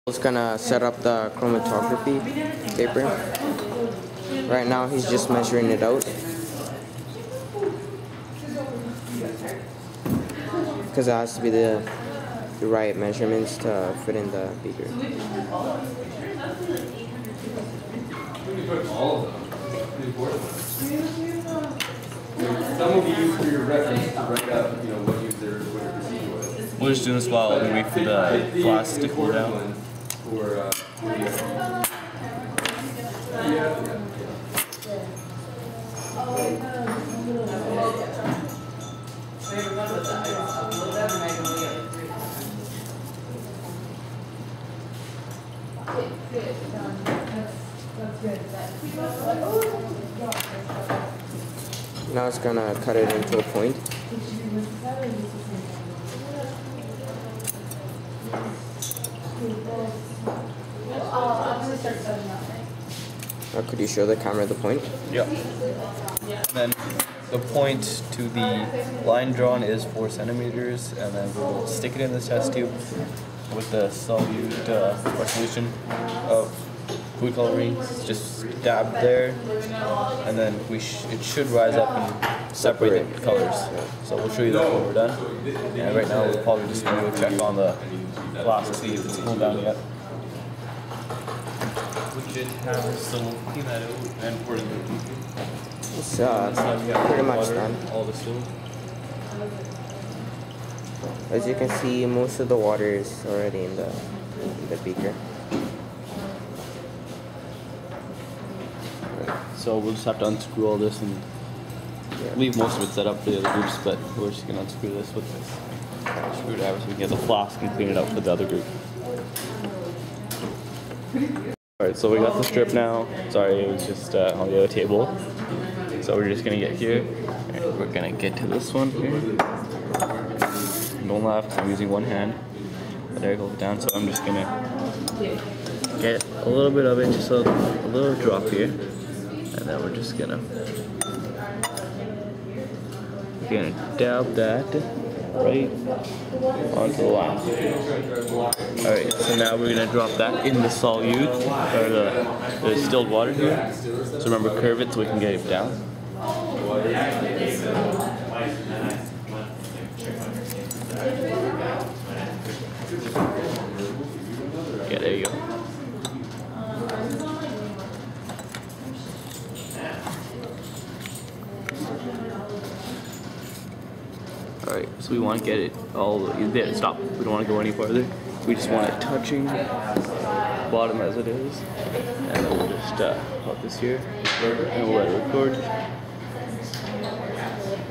He's gonna set up the chromatography paper. Right now he's just measuring it out, because it has to be the right measurements to fit in the beaker. Some will be used for your reference to write up, what your procedure was. We're just doing this while we wait for the flask to cool down. Now it's gonna cut it into a point. Now could you show the camera the point? Yep. Then the point to the line drawn is 4 centimeters, and then we'll stick it in the test tube with the solute solution of food coloring. Just dab there, and then it should rise up and separate the colors. So we'll show you that when we're done. And right now we're probably just going to go check on the flask, see if it's cooled down yet. We should have some clean that out and pour it in the beaker. It's pretty much done. All the still. As you can see, most of the water is already in the beaker. So we'll just have to unscrew all this and leave most of it set up for the other groups, but we're just going to unscrew this with this screwdriver so we can get the flask and clean it up for the other group. Alright, so we got the strip now. Sorry, it was just on the other table. So we're just going to get here. And we're going to get to this one here. Don't laugh, I'm using one hand. There it goes down, so I'm just going to get a little bit of it, just a little drop here. And then we're just gonna dab that right onto the line. Alright, so now we're gonna drop that in the solute, or the distilled water here. So remember, curve it so we can get it down. Yeah, there you go. Alright, so we want to get it all there. Stop. We don't want to go any farther. We just want it touching bottom as it is. And then we'll just put this here and we'll let it record.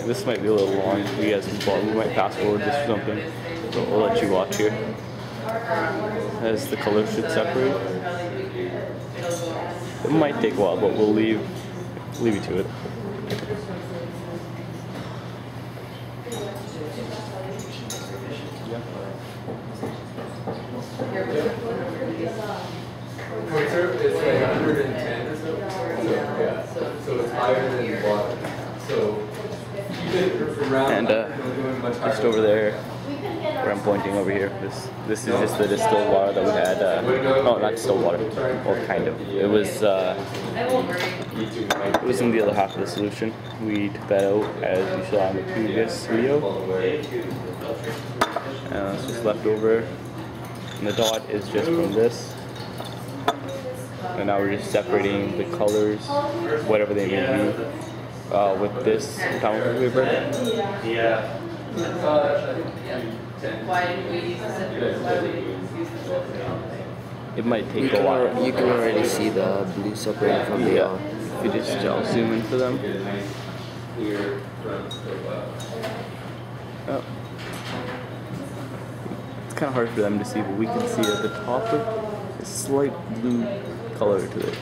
This might be a little long. You guys can follow. We might fast forward this or something. So we'll let you watch here. As the colors should separate. It might take a while, but we'll leave you to it. It's like 110 or so. So it's higher than the water. So and just over there, where I'm pointing over here, this is just the distilled water that we had. No, not distilled water. Well, kind of. It was in the other half of the solution. We took that out as you saw in the previous video. It's just left over. And the dot is just from this. And now we're just separating the colors, whatever they may be, with this chemical paper. Yeah. It might take a while. You can already see the blue separating from the if you just zoom in for them. Oh. It's kind of hard for them to see, but we can see at the top a slight blue color to it.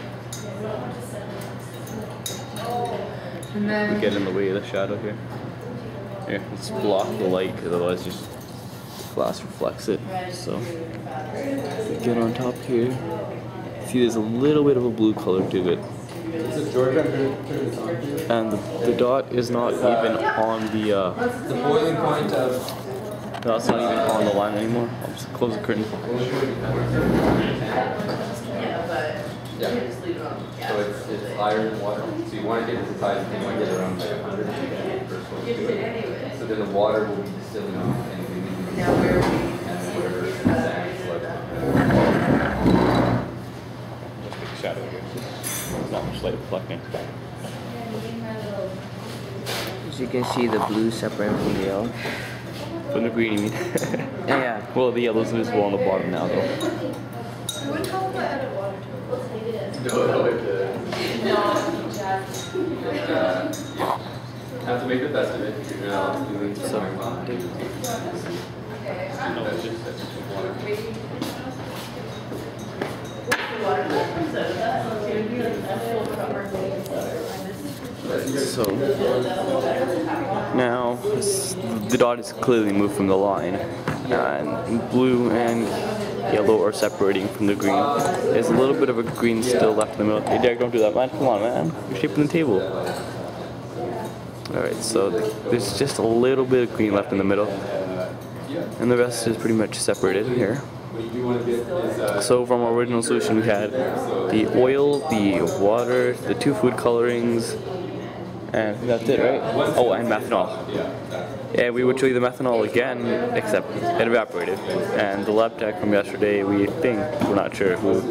We get in the way of the shadow here. Here, let's block the light, because otherwise just the glass reflects it. So we get on top here. See, there's a little bit of a blue color to it. And the dot is not even on the boiling point of No, it's not even on the line anymore. I'll just close the curtain. it's higher than water. So you want to get it as high as you want to get around like 100 per square foot. So then the water will be distilling off and releasing the water and whatever sand sludge. Let's take a shadow here. There's not much light reflecting. As you can see, the blue separating from the yellow. From the green, you mean? Yeah. Well, the yellow's visible on the bottom now, though. Have to make the best of it. Doing something. So now the dot is clearly moved from the line, and blue and yellow are separating from the green. There's a little bit of a green still left in the middle. Hey Derek, don't do that, man. Come on, man. You're shaping the table. Alright, so there's just a little bit of green left in the middle, and the rest is pretty much separated here. So from our original solution we had the oil, the water, the 2 food colorings, and that's it, right? Oh, and methanol. Yeah, we would show you the methanol again, except it evaporated. And the lab tech from yesterday, we think, we're not sure who,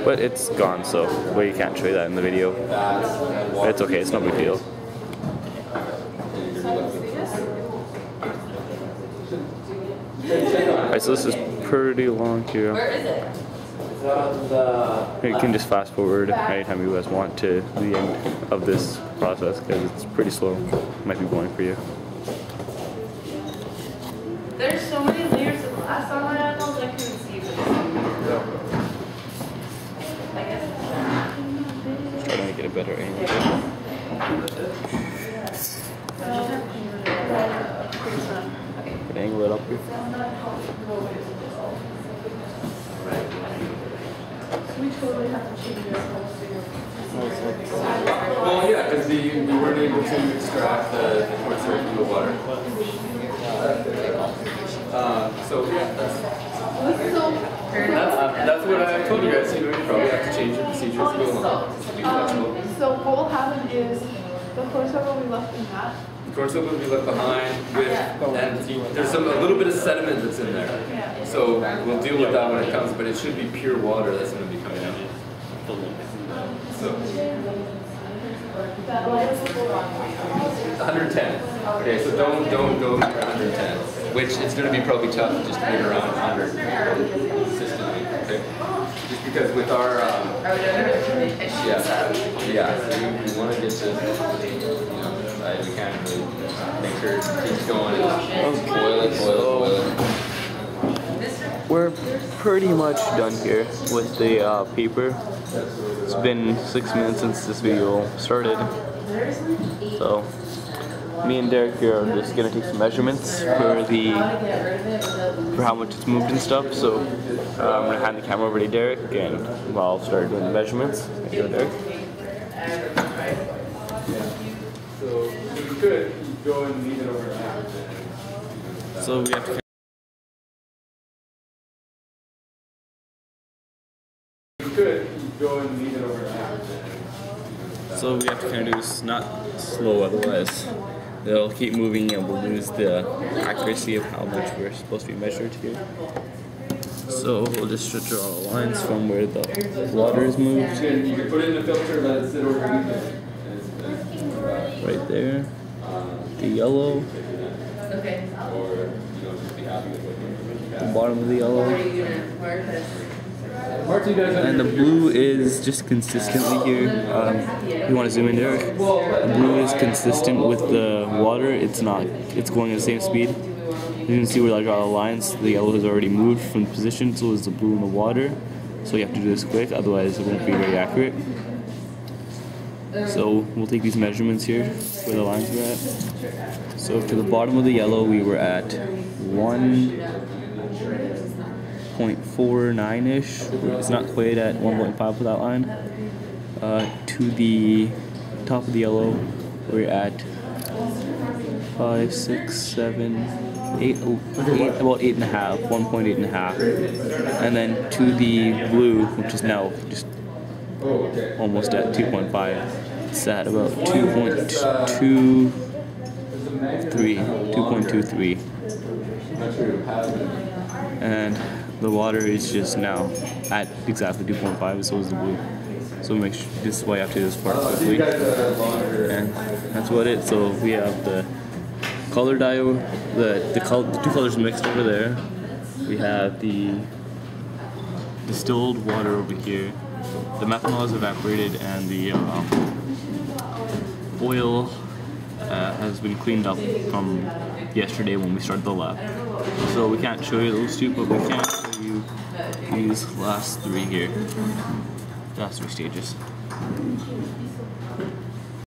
but it's gone, so we can't show you that in the video. But it's okay, it's no big deal. Alright, so this is pretty long here. Where is it? You can just fast forward anytime you guys want to the end of this process because it's pretty slow. It might be boring for you. There's so many layers of glass on my eyeballs I couldn't see this. I guess Just trying to get a better angle. Can I angle it up here? we totally have to change this whole thing. Well, yeah, because we weren't able to extract the moisture from the water. So yeah, that's what I told you guys. You know, you probably have to change your procedures to go along. Be flexible. So what will happen is the torso will be left in that. The torso will be left behind with, and there's a little bit of sediment that's in there. So we'll deal with that when it comes, but it should be pure water that's going to be coming out. So 110. Okay, so don't go under 110, which it's going to be probably tough just to get around 100 consistently. Okay, just because with our yeah, so we want to get to, we can't really make sure it keeps going. Boil it. We're pretty much done here with the paper. It's been 6 minutes since this video started. So me and Derek here are just gonna take some measurements for how much it's moved and stuff. So I'm gonna hand the camera over to Derek and I'll start doing the measurements. Here you go, Derek. So you could go and leave it overnight. So we have to Go and leave it overnight. So we have to kind of do this not slow, otherwise they'll keep moving and we'll lose the accuracy of how much we're supposed to be measured here. So we'll just draw the lines from where the water is moved. You can put it in the filter, let it sit overnight. Right there. The yellow. Okay. The bottom of the yellow. And the blue is just consistently here. You want to zoom in there? The blue is consistent with the water. It's going at the same speed. You can see where I draw the lines. The yellow has already moved from position, so is the blue in the water. So you have to do this quick, otherwise it won't be very accurate. So we'll take these measurements here where the lines were at. So to the bottom of the yellow we were at 1.49-ish. It's not quite at 1.5 for that line. To the top of the yellow we're at 5, 6, 7, 8, about 8.5, 1.8.5. And then to the blue, which is now just almost at 2.5. It's at about 2.23. 2.23. And the water is just now at exactly 2.5, so is the blue. So make sure, this is why I have to do this part quickly. And that's what it. So we have the color dye, the two colors mixed over there. We have the distilled water over here. The methanol is evaporated, and the oil has been cleaned up from yesterday when we started the lab. So we can't show you those two, but we can show you these last three here. Last three stages.